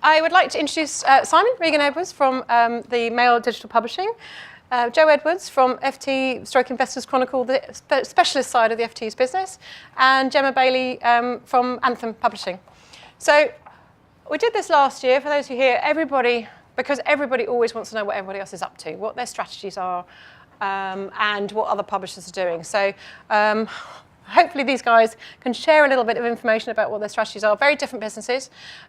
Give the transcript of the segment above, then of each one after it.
I would like to introduce Simon Regan-Edwards from the Mail Digital Publishing, Jo Edwards from FT Stroke Investors Chronicle, the specialist side of the FT's business, and Gemma Bailey from Anthem Publishing. So we did this last year. For those who hear, because everybody always wants to know what everybody else is up to, what their strategies are, and what other publishers are doing. So hopefully these guys can share a little bit of information about what their strategies are. Very different businesses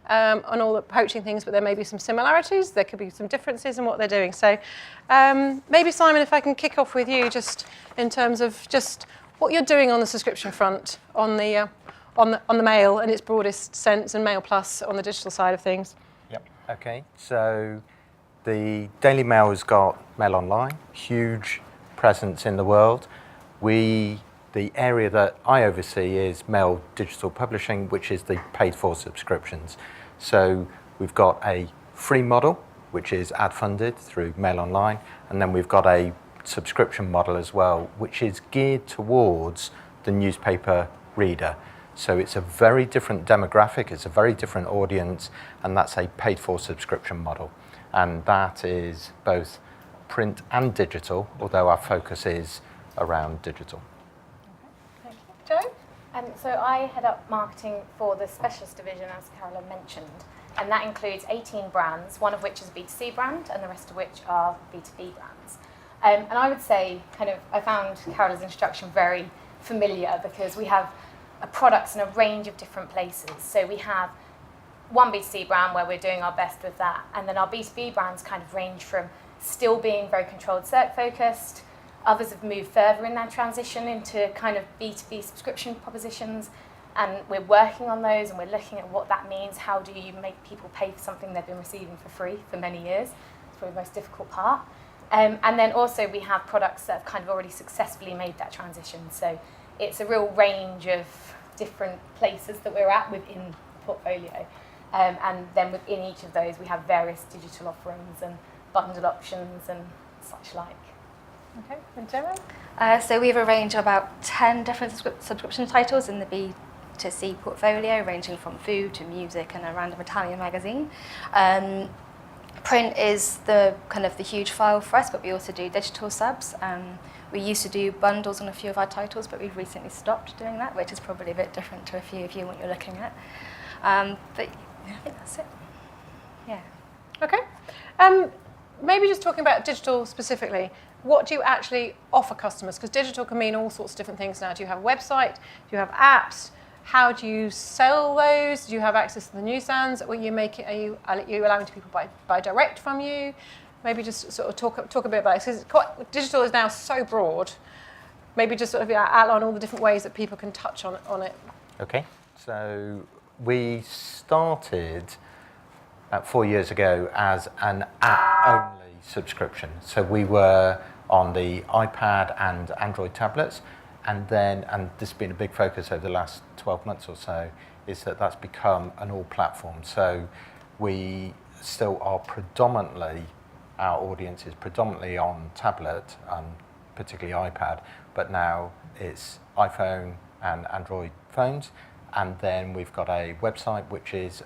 on all the poaching things, but there may be some similarities. There could be some differences in what they're doing. So maybe, Simon, if I can kick off with you just in terms of just what you're doing on the subscription front, on the Mail in its broadest sense, and Mail Plus on the digital side of things. Yep. Okay. So the Daily Mail has got Mail Online, huge presence in the world. The area that I oversee is Mail Digital Publishing, which is the paid-for subscriptions. So we've got a free model, which is ad-funded through Mail Online, and then we've got a subscription model as well, which is geared towards the newspaper reader. So it's a very different demographic, it's a very different audience, and that's a paid-for subscription model. And that is both print and digital, although our focus is around digital. Jo? So I head up marketing for the specialist division, as Carola mentioned, and that includes 18 brands, one of which is a B2C brand and the rest of which are B2B brands. And I would say, I found Carola's introduction very familiar because we have products in a range of different places. So we have one B2C brand where we're doing our best with that, and then our B2B brands kind of range from still being very controlled search focused. Others have moved further in their transition into kind of B2B subscription propositions, and we're working on those and we're looking at what that means. How do you make people pay for something they've been receiving for free for many years? It's probably the most difficult part. And then also we have products that have kind of already successfully made that transition. So it's a real range of different places that we're at within the portfolio. And then within each of those we have various digital offerings and bundle options and such like. Okay, and Gemma? So we have a range of about 10 different subscription titles in the B2C portfolio, ranging from food to music and a random Italian magazine. Print is the huge file for us, but we also do digital subs. We used to do bundles on a few of our titles, but we've recently stopped doing that, which is probably a bit different to a few of you what you're looking at. But yeah, I think that's it. Yeah. Okay. Maybe just talking about digital specifically. What do you actually offer customers? Because digital can mean all sorts of different things now. Do you have a website? Do you have apps? How do you sell those? Do you have access to the newsstands? Are you allowing people buy direct from you? Maybe just sort of talk a bit about it. Because digital is now so broad. Maybe just sort of outline all the different ways that people can touch on it. Okay. So we started about 4 years ago as an app-only subscription. So we were on the iPad and Android tablets, and this has been a big focus over the last 12 months or so, is that's become an all platform. So we still are our audience is predominantly on tablet, particularly iPad, but now it's iPhone and Android phones. And then we've got a website,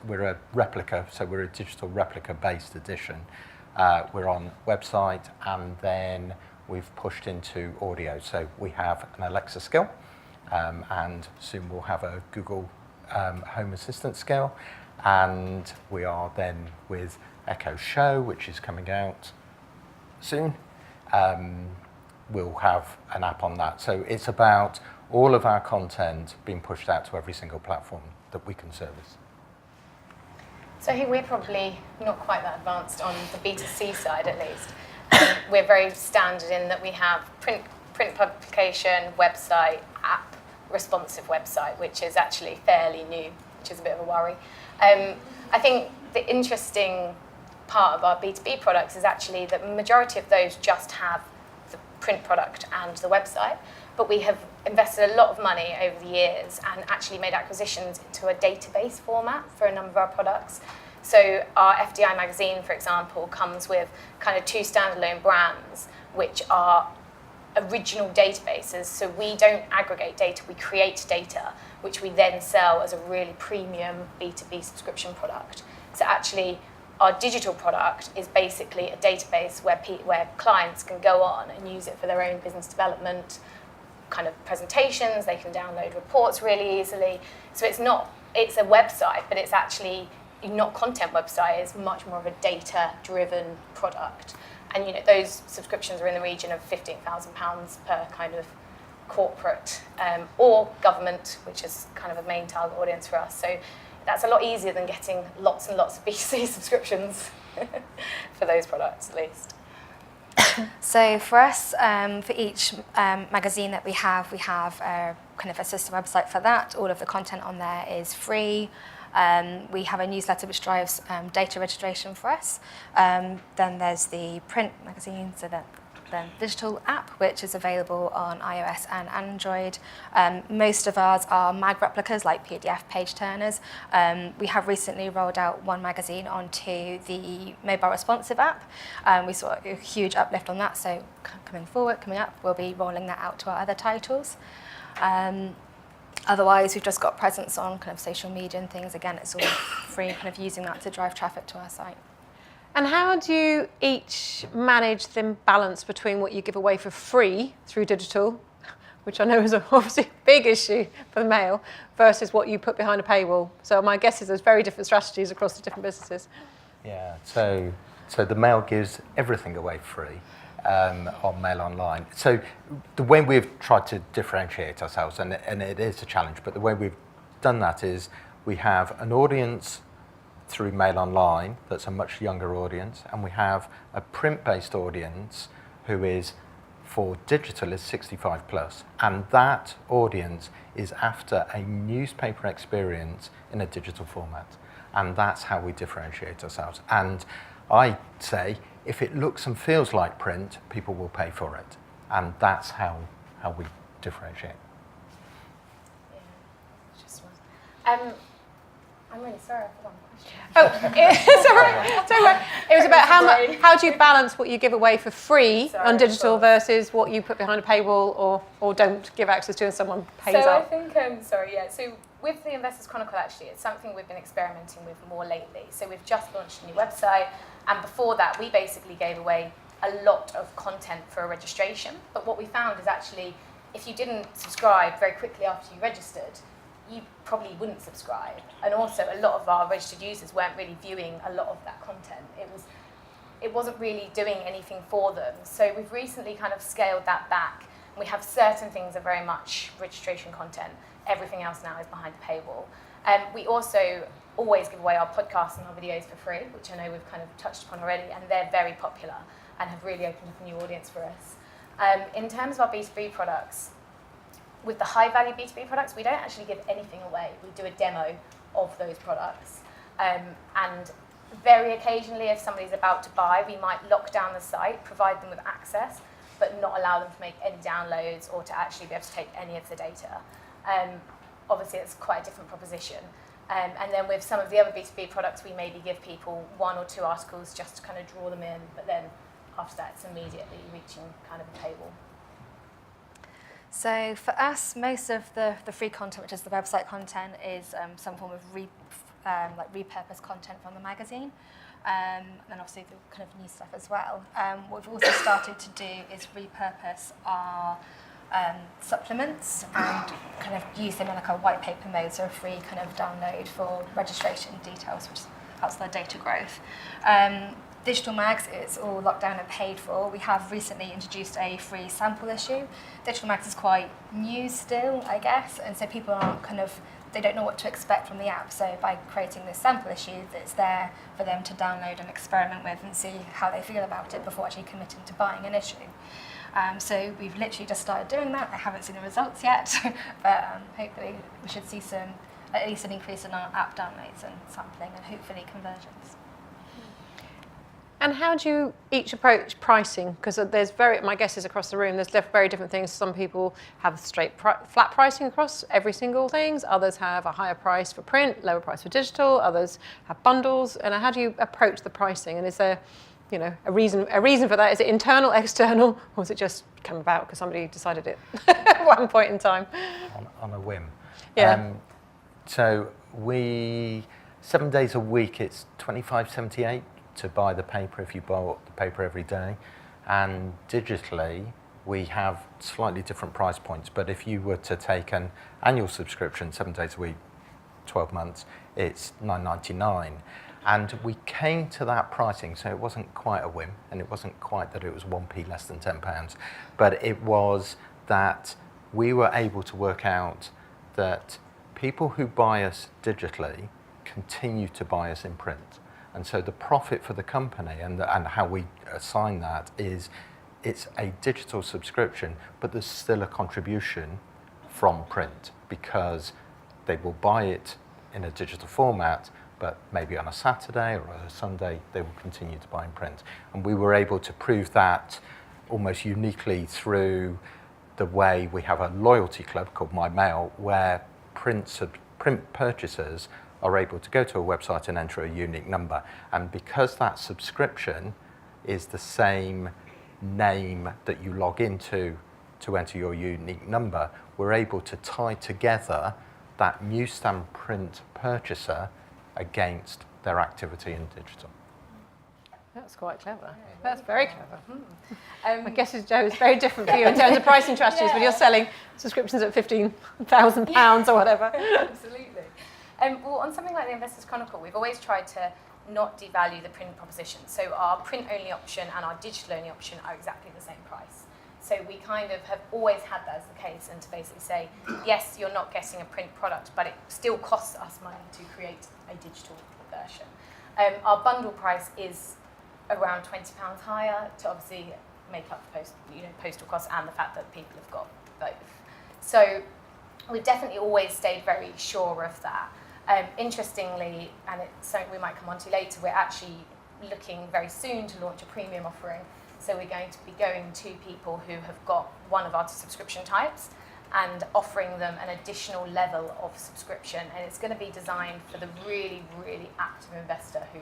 we're a replica, so we're a digital replica-based edition. We're on website, and then we've pushed into audio. So we have an Alexa skill, and soon we'll have a Google Home Assistant skill. And we are then with Echo Show, which is coming out soon. We'll have an app on that. So it's about all of our content being pushed out to every single platform that we can service. So I think we're probably not quite that advanced on the B2C side, at least. We're very standard in that we have print publication, website, app, responsive website, which is actually fairly new, which is a bit of a worry. I think the interesting part of our B2B products is actually that the majority of those just have the print product and the website, but we have invested a lot of money over the years and actually made acquisitions into a database format for a number of our products. So our FDI magazine, for example, comes with kind of 2 standalone brands, which are original databases. So we don't aggregate data, we create data, which we then sell as a really premium B2B subscription product. So actually, our digital product is basically a database where clients can go on and use it for their own business development kind of presentations. They can download reports really easily. So it's a website, but it's actually not a content website. It's much more of a data-driven product. And those subscriptions are in the region of £15,000 per kind of corporate or government, which is kind of a main target audience for us. So that's a lot easier than getting lots and lots of B2C subscriptions for those products, at least. So for us, for each magazine that we have kind of a sister website for that. All of the content on there is free. We have a newsletter which drives data registration for us. Then there's the print magazine, so the digital app, which is available on iOS and Android. Most of ours are mag replicas, like PDF page turners. We have recently rolled out one magazine onto the mobile responsive app. We saw a huge uplift on that, so coming up, we'll be rolling that out to our other titles. Otherwise, we've just got presence on kind of social media and things. Again, it's all free, kind of using that to drive traffic to our site. And how do you each manage the balance between what you give away for free through digital, which I know is obviously a big issue for the Mail, versus what you put behind a paywall? So my guess is there's very different strategies across the different businesses. Yeah, so the Mail gives everything away free on Mail Online. So the way we've tried to differentiate ourselves, and it is a challenge, but the way we've done that is we have an audience through Mail Online that's a much younger audience, and we have a print-based audience who is, for digital, is 65 plus, and that audience is after a newspaper experience in a digital format, and that's how we differentiate ourselves. And I say, if it looks and feels like print, people will pay for it, and that's how we differentiate. Yeah, just one. I'm really sorry, I forgot my question. Sorry. It was about how do you balance what you give away for free on digital versus what you put behind a paywall or don't give access to and someone pays up? So I think, so with the Investors Chronicle, actually, it's something we've been experimenting with more lately. So we've just launched a new website, and before that, we basically gave away a lot of content for a registration. But what we found is actually, if you didn't subscribe very quickly after you registered, you probably wouldn't subscribe. And also, a lot of our registered users weren't really viewing a lot of that content. It wasn't really doing anything for them. So we've recently kind of scaled that back. We have certain things that are very much registration content. Everything else now is behind the paywall. We also always give away our podcasts and our videos for free, which I know we've kind of touched upon already, and they're very popular and have really opened up a new audience for us. In terms of our B2B products, with the high-value B2B products, we don't actually give anything away. We do a demo of those products. And very occasionally, if somebody's about to buy, we might lock down the site, provide them with access, but not allow them to make any downloads or to actually be able to take any of the data. Obviously, it's quite a different proposition. And then with some of the other B2B products, we maybe give people 1 or 2 articles just to kind of draw them in, but then after that, it's immediately reaching kind of a paywall. So for us, most of the free content, which is the website content, is some form of repurposed content from the magazine, and obviously the kind of new stuff as well. What we've also started to do is repurpose our supplements and kind of use them in like a white paper mode, so a free kind of download for registration details, which helps their data growth. Digital mags, it's all locked down and paid for. We have recently introduced a free sample issue. Digital mags is quite new still, I guess, and so people aren't they don't know what to expect from the app. So by creating this sample issue, it's there for them to download and experiment with and see how they feel about it before actually committing to buying an issue. So we've literally just started doing that. I haven't seen the results yet, but hopefully we should see at least an increase in our app downloads and sampling and hopefully conversions. And how do you each approach pricing? Because my guess is across the room, there's very different things. Some people have straight flat pricing across every single thing. Others have a higher price for print, lower price for digital. Others have bundles. And how do you approach the pricing? And is there, a reason for that? Is it internal, external, or is it just come about because somebody decided it at one point in time? On a whim. Yeah. So we 7 days a week, it's £25.78 to buy the paper if you bought the paper every day. And digitally, we have slightly different price points. But if you were to take an annual subscription, 7 days a week, 12 months, it's £9.99. And we came to that pricing, so it wasn't quite a whim, and it wasn't quite that it was 1p less than £10, but it was that we were able to work out that people who buy us digitally continue to buy us in print. And so the profit for the company and how we assign that is it's a digital subscription, but there's still a contribution from print because they will buy it in a digital format, but maybe on a Saturday or a Sunday, they will continue to buy in print. And we were able to prove that almost uniquely through the way we have a loyalty club called My Mail, where print purchasers are able to go to a website and enter a unique number. And because that subscription is the same name that you log into to enter your unique number, we're able to tie together that newsstand print purchaser against their activity in digital. That's quite clever. That's very clever. I guess, Joe, it's very different for you in terms of pricing strategies when you're selling subscriptions at £15,000 or whatever. Absolutely. Well, on something like the Investors Chronicle, we've always tried to not devalue the print proposition. So our print-only option and our digital-only option are exactly the same price. So we kind of have always had that as the case, and to basically say, yes, you're not getting a print product, but it still costs us money to create a digital version. Our bundle price is around £20 higher to obviously make up the postal costs and the fact that people have got both. So we've definitely always stayed very sure of that. Interestingly, and it's something we might come on to later, we're actually looking very soon to launch a premium offering. So we're going to be going to people who have got one of our subscription types and offering them an additional level of subscription. And it's going to be designed for the really, really active investor who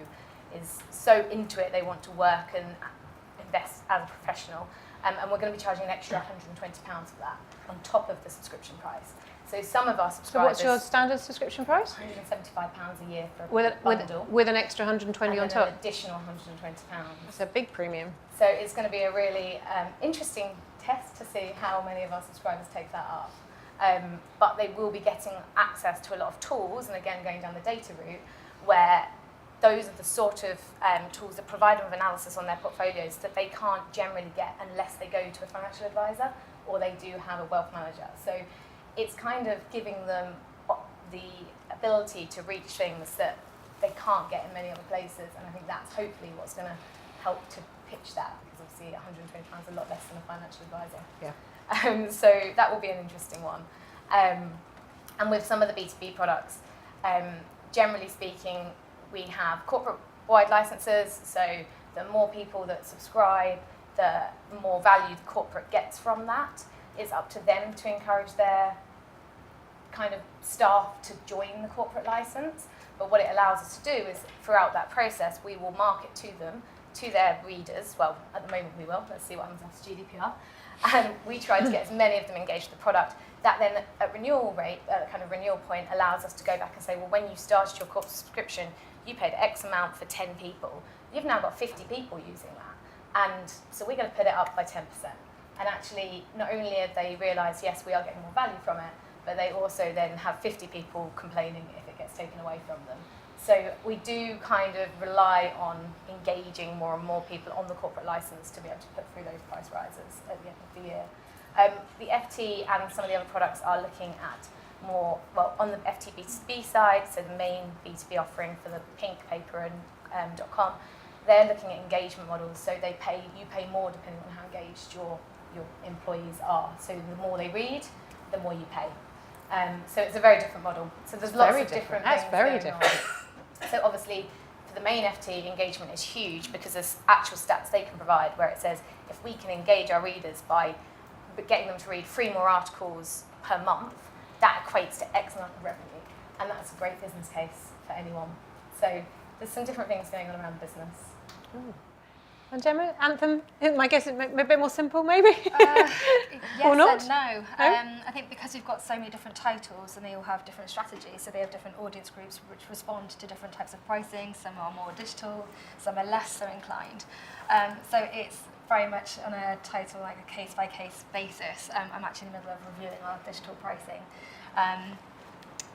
is so into it, they want to work and invest as a professional. And we're going to be charging an extra £120 for that on top of the subscription price. So some of our subscribers... So what's your standard subscription price? £175 a year for a bundle. With an extra 120 on top? An additional £120. It's a big premium. So it's going to be a really interesting test to see how many of our subscribers take that up. But they will be getting access to a lot of tools, and again, going down the data route, where those are the sort of tools that provide them with analysis on their portfolios that they can't generally get unless they go to a financial advisor or they do have a wealth manager. So it's kind of giving them the ability to reach things that they can't get in many other places, and I think that's hopefully what's going to help to pitch that, because obviously £120 is a lot less than a financial advisor. Yeah. So that will be an interesting one. And with some of the B2B products, generally speaking, we have corporate-wide licenses, so the more people that subscribe, the more value the corporate gets from that. It's up to them to encourage their kind of staff to join the corporate license. But what it allows us to do is, throughout that process, we will market to them, to their readers. Well, at the moment we will. Let's see what happens after GDPR. And we try to get as many of them engaged with the product. That then, at renewal rate, kind of renewal point, allows us to go back and say, well, when you started your corporate subscription, you paid X amount for 10 people. You've now got 50 people using that. And so we're going to put it up by 10%. And actually, not only have they realised, yes, we are getting more value from it, but they also then have 50 people complaining if it gets taken away from them. So we do kind of rely on engaging more and more people on the corporate licence to be able to put through those price rises at the end of the year. The FT and some of the other products are looking at more, well, on the FT B2B side, so the main B2B offering for the pink paper and .com, they're looking at engagement models, so you pay more depending on how engaged your employees are. So the more they read, the more you pay. So it's a very different model. So there's lots of different things going on. So obviously, for the main FT, engagement is huge because there's actual stats they can provide where it says if we can engage our readers by getting them to read 3 more articles per month, that equates to X amount of revenue. And that's a great business case for anyone. So there's some different things going on around the business. Ooh. And Gemma, Anthem, my guess is a bit more simple, maybe? Yes or not? And no. No? I think because we've got so many different titles and they all have different strategies, so they have different audience groups which respond to different types of pricing. Some are more digital, some are less so inclined. So it's very much on a title, like a case-by-case basis. I'm actually in the middle of reviewing our digital pricing.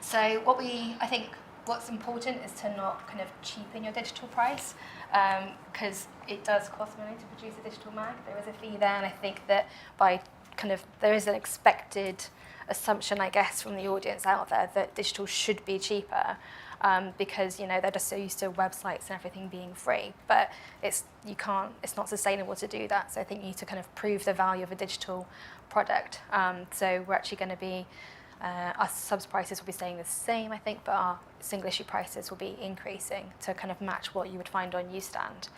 So I think what's important is to not kind of cheapen your digital price, because it does cost money to produce a digital mag. There is a fee there, and I think that there is an expected assumption, I guess, from the audience out there that digital should be cheaper, because they're just so used to websites and everything being free. But it's not sustainable to do that. So I think you need to kind of prove the value of a digital product. So we're actually going to be our subs prices will be staying the same, I think, but our single issue prices will be increasing to kind of match what you would find on Newsstand.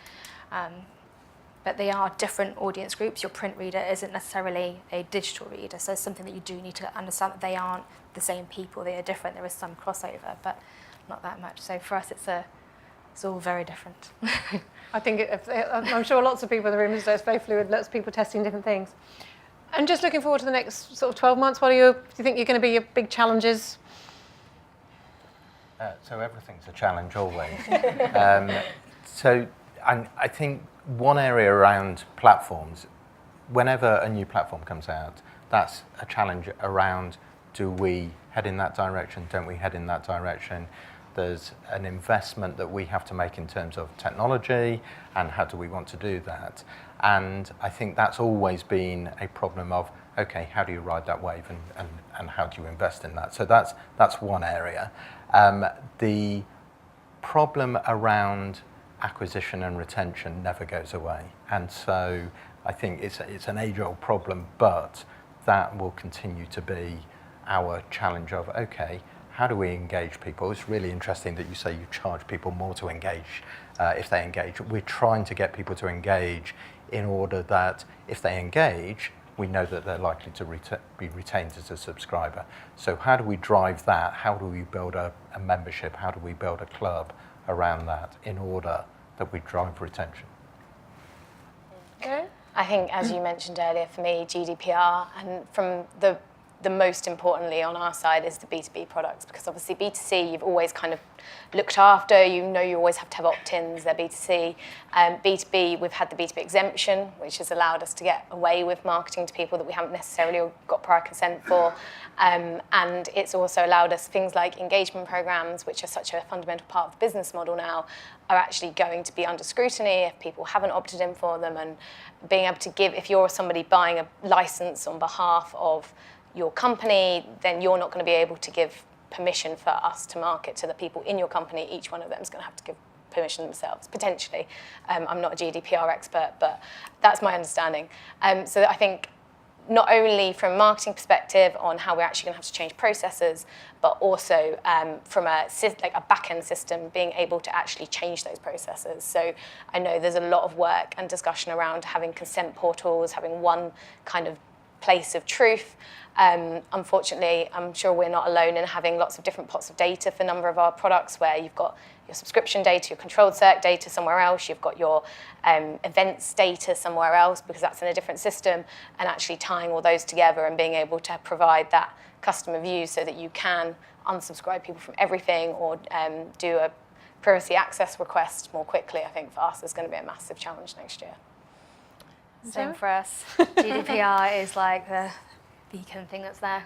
But they are different audience groups. Your print reader isn't necessarily a digital reader, so it's something that you do need to understand that they aren't the same people. They are different. There is some crossover, but not that much. So for us, it's all very different. I think I'm sure lots of people in the room, so it's very fluid, lots of people testing different things. And just looking forward to the next sort of 12 months, do you think you're going to be your big challenges? So everything's a challenge always. I think one area around platforms, whenever a new platform comes out, that's a challenge around, do we head in that direction, don't we head in that direction? There's an investment that we have to make in terms of technology, and how do we want to do that? And I think that's always been a problem of, okay, how do you ride that wave, and how do you invest in that? So that's one area. The problem around acquisition and retention never goes away. And so I think it's an age-old problem, but that will continue to be our challenge of, okay, how do we engage people? It's really interesting that you say you charge people more to engage if they engage. We're trying to get people to engage in order that if they engage, we know that they're likely to be retained as a subscriber. So how do we drive that? How do we build a membership? How do we build a club around that in order that we drive retention? Okay. I think, as you mentioned earlier, for me, GDPR, and from the most importantly on our side is the B2B products, because obviously B2C you've always kind of looked after, you always have to have opt-ins, they're B2C. B2B, we've had the B2B exemption, which has allowed us to get away with marketing to people that we haven't necessarily got prior consent for. And it's also allowed us things like engagement programs, which are such a fundamental part of the business model now, are actually going to be under scrutiny if people haven't opted in for them, and being able to give, if you're somebody buying a license on behalf of your company, then you're not going to be able to give permission for us to market to the people in your company. Each one of them is going to have to give permission themselves, potentially. I'm not a GDPR expert, but that's my understanding. So I think not only from a marketing perspective on how we're actually going to have to change processes, but also from a back-end system, being able to actually change those processes. So I know there's a lot of work and discussion around having consent portals, having one kind of place of truth. Unfortunately, I'm sure we're not alone in having lots of different pots of data for a number of our products, where you've got your subscription data, your controlled search data somewhere else, you've got your events data somewhere else, because that's in a different system, and actually tying all those together and being able to provide that customer view so that you can unsubscribe people from everything, or do a privacy access request more quickly, I think for us is going to be a massive challenge next year. Same for us. GDPR is like the beacon thing that's there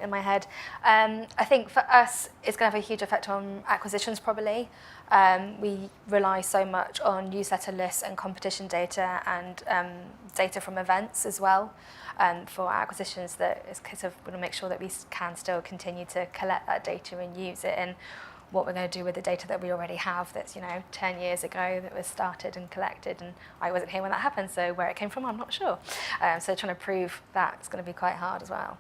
in my head. I think for us, it's going to have a huge effect on acquisitions probably. We rely so much on newsletter lists and competition data, and data from events as well for acquisitions, that is kind of going to make sure that we can still continue to collect that data and use it in what we're going to do with the data that we already have that's 10 years ago that was started and collected, and I wasn't here when that happened, so where it came from I'm not sure. So trying to prove that is going to be quite hard as well.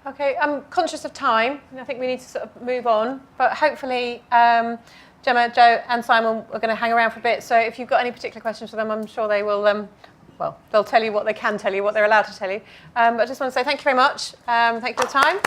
Okay, I'm conscious of time, and I think we need to sort of move on, but hopefully Gemma, Joe and Simon are going to hang around for a bit, so if you've got any particular questions for them, I'm sure they will, they'll tell you what they can tell you, what they're allowed to tell you. But I just want to say thank you very much. Thank you for the time.